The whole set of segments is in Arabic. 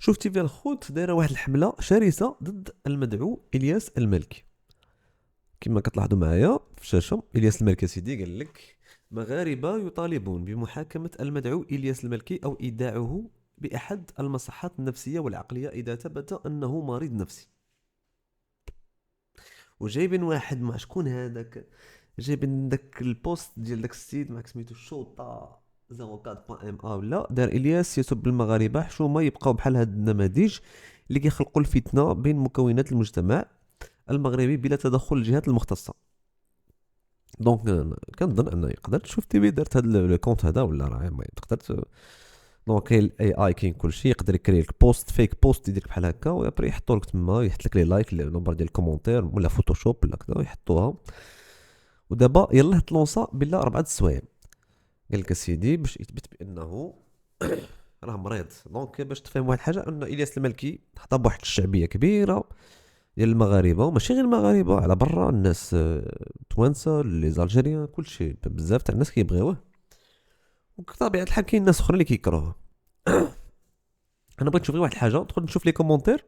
شفتي في الخوت دايره واحد الحمله شرسه ضد المدعو الياس المالكي. كما كتلاحظوا معايا في الشاشه، الياس المالكي سيدي قال لك: مغاربه يطالبون بمحاكمه المدعو الياس المالكي او ايداعه باحد المصحات النفسيه والعقليه اذا ثبت انه مريض نفسي. وجايبين واحد، مع شكون هذاك، جايبين داك البوست ديال داك السيد معك سميتو الشوطه 04.ام ولا دار الياس يسب المغاربه حشومه يبقاو بحال هاد النماذج اللي كيخلقوا الفتنه بين مكونات المجتمع المغربي بلا تدخل الجهات المختصه. دونك كنظن ان يقدر تشوف تي في درت هاد لو كونت هذا ولا راه ما تقدر دونك كاين الاي اي، كاين كلشي، يقدر يكري لك بوست فيك بوست يدير لك بحال هكا وابري يحطوا لك تما، يحط لك لي لايك النمبر ديال الكومونتير ولا فوتوشوب ولا كذا يحطوها. ودابا يلاه تلونسا بلا 4 السوايع. قال لك اسيدي باش يثبت بانه راه مريض. دونك باش تفهم واحد الحاجه، ان الياس المالكي حظى بواحد الشعبيه كبيره ديال المغاربه، وماشي غير المغاربه، على برا الناس، توانسه لي زالجيريان كلشي، بزاف تاع الناس كيبغيوه. وبطبيعه الحال كاين ناس اخرين اللي كيكرهوه. انا بغيت نشوف غير واحد الحاجه، ندخل نشوف لي كومونتير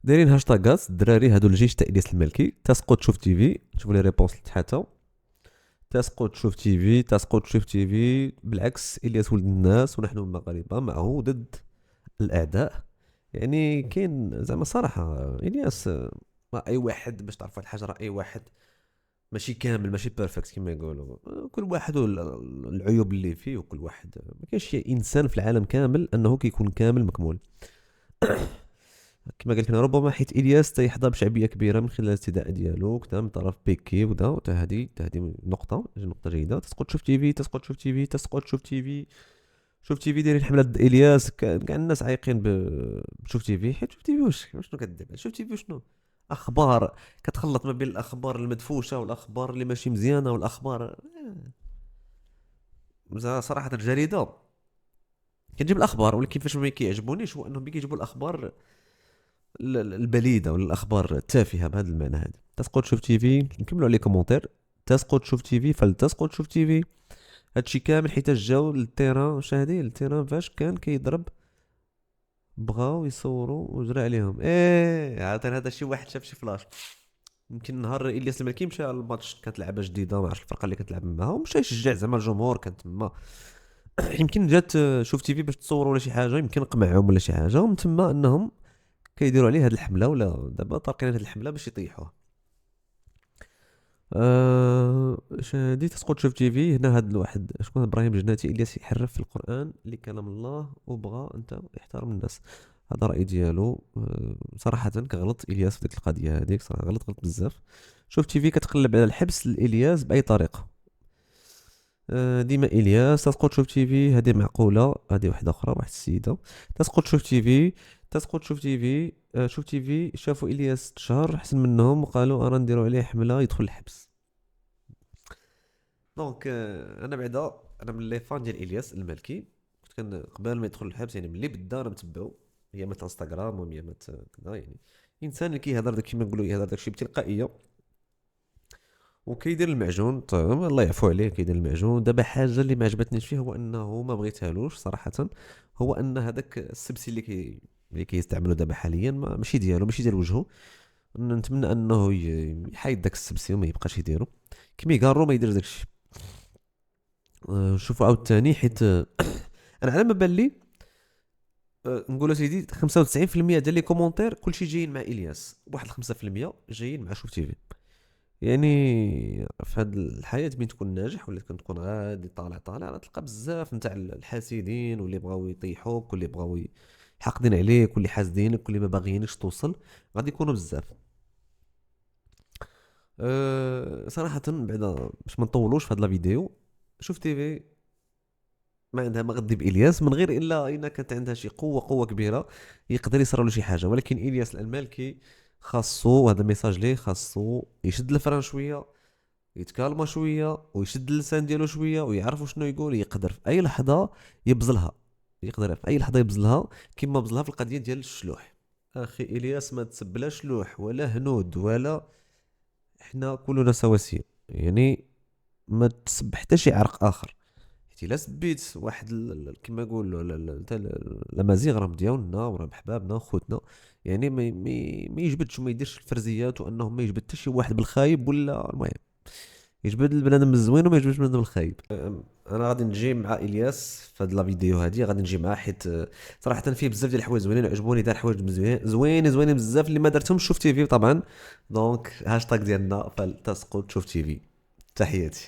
دايرين هاشتاغات الدراري هادو الجيش تاع الياس المالكي، تسقط شوف تي في، نشوف لي ريبونس لتحت. تسقط شوف تي في، تسقط شوف تي في، بالعكس الياس ولد الناس ونحن المغاربه معه ضد الاعداء. يعني كاين زعما صراحه الياس، راه اي واحد باش تعرف واحد الحاجه، راه اي واحد ماشي كامل، ماشي بيرفكت كما يقولوا. كل واحد العيوب اللي فيه، وكل واحد ما كاينش شي انسان في العالم كامل انه كيكون كامل مكمول. كما قلت لنا، ربما حيت الياس تيحظى بشعبيه كبيره من خلال الاستداء ديالو كذا من طرف بيكي ودا، هذه نقطه جيده. تسقط شوف تي في، تسقط شوف تي في، تسقط شوف تي في. شوف تي في دايرين حمله ضد الياس، كاع الناس عايقين بشوف تي في. حيت شوف تي في شنو كدير؟ شوف تي في شنو؟ اخبار، كتخلط ما بين الاخبار المدفوشه والاخبار اللي ماشي مزيانه والاخبار. صراحه الجريده كتجيب الاخبار، ولكن فاش ما كيعجبونيش هو انهم كيجيبوا الاخبار البليده ولا الاخبار التافهه بهذا المعنى. هذا تسقط شوف تي في، نكملوا عليه كومونتير. تسقط شوف تي في، فلتسقط شوف تي في. هادشي كامل حيت جاو للتيران، شاهدين التيران فاش كان كيضرب، بغاو يصوروا وجرى عليهم. ايه عاوتاني هذا شي واحد شاف شي فلاش. يمكن نهار الياس الملكي مشى للماتش، كانت لعبه جديده، ما عرفتش الفرقه اللي كتلعب معاها، ومشى يشجع زعما الجمهور كان تما. يمكن جات شوف تي في باش تصور ولا شي حاجه، يمكن قمعهم ولا شي حاجه، ومن تما انهم كيديروا عليه هذه الحمله، ولا دابا طارقين هذه الحمله باش يطيحوه. شادي تسقط شوف تي في. هنا هاد الواحد شكون؟ ابراهيم جناتي: الياس يحرف في القران لكلام الله وبغى انت يحترم الناس. هذا راي ديالو. صراحه كغلط الياس في ديك القضيه هذيك، صراحه غلط بزاف. شوف تي في كتقلب على الحبس لالياس باي طريقه. ديما الياس تسقط شوف تي في، هذه معقوله. هذه واحده اخرى، واحد السيده تسقط شوف تي في، تسقط شوف تي في. شوف تي في شافوا الياس تشهر احسن منهم وقالوا انا نديروا عليه حمله يدخل الحبس. دونك انا بعدا انا من لي فان ديال الياس المالكي. كنت كان قبل ما يدخل الحبس، يعني ملي بدا انا متبعو ايامات الانستغرام وايامات كذا. يعني انسان اللي كيهضر داك كيما نقولوا، يهضر داكشي بتلقائيه، وكيدير المعجون. طيب الله يعفو عليه، كيدير المعجون. دابا حاجه اللي ما عجبتنيش فيه هو انه ما بغيتهالوش صراحه، هو ان هذاك السبسي اللي كيستعملوا دابا حاليا ماشي ديالو، ماشي ديال وجهه. نتمنى انه يحيد داك السبسي وما يبقاش يديرو. كيميغارو ما يدير داكشي. شوفوا عاوتاني حيت انا على ما بان لي، نقول سيدي 95% ديال لي كومونتير كلشي جايين مع الياس، واحد 5% جايين مع شوف تيفي. يعني في هاد الحياه بين تكون ناجح ولا كنت غادي طالع طالع، راه تلقى بزاف نتاع الحاسدين واللي بغاو يطيحوك واللي بغاو حاقدين عليك واللي حاسدينك واللي ما باغيينكش توصل. غادي يكونوا بزاف. صراحه بعدا باش ما نطولوش في هاد لا فيديو، شوف تيفي ما عندها ما غدي بإلياس من غير الا الا كانت عندها شي قوه كبيره يقدر يصرى له شي حاجه. ولكن الياس المالكي خاصو، هذا ميساج ليه، خاصو يشد الفران شويه، يتكالما شويه ويشد اللسان ديالو شويه ويعرف شنو يقول. يقدر في اي لحظه يبزلها، يقدر في اي لحظه يبزلها كما بزلها في القضيه ديال الشلوح. اخي الياس ما تسب لا شلوح ولا هنود ولا، احنا كلنا سواسيه. يعني ما تسب حتى شي عرق اخر. حيت الا سبيت واحد كما يقولوا الامازيغ راهم ديالنا وراهم حبابنا وخوتنا، يعني ما يجبدش وما يديرش الفرزيات، وانهم ما يجبد حتى شي واحد بالخايب ولا المهم، يجبد البنادم الزوين وما يجبدش البنادم الخايب. انا غادي نجي مع الياس في هاد لا فيديو هادي، غادي نجي معاه حيت صراحه فيه بزاف ديال الحوايج زوينين عجبوني، دار حوايج زوينين زوينين بزاف اللي ما درتهمش. شوف تي في طبعا، دونك هاشتاغ ديالنا فالتسقط شوف تي في. تحياتي.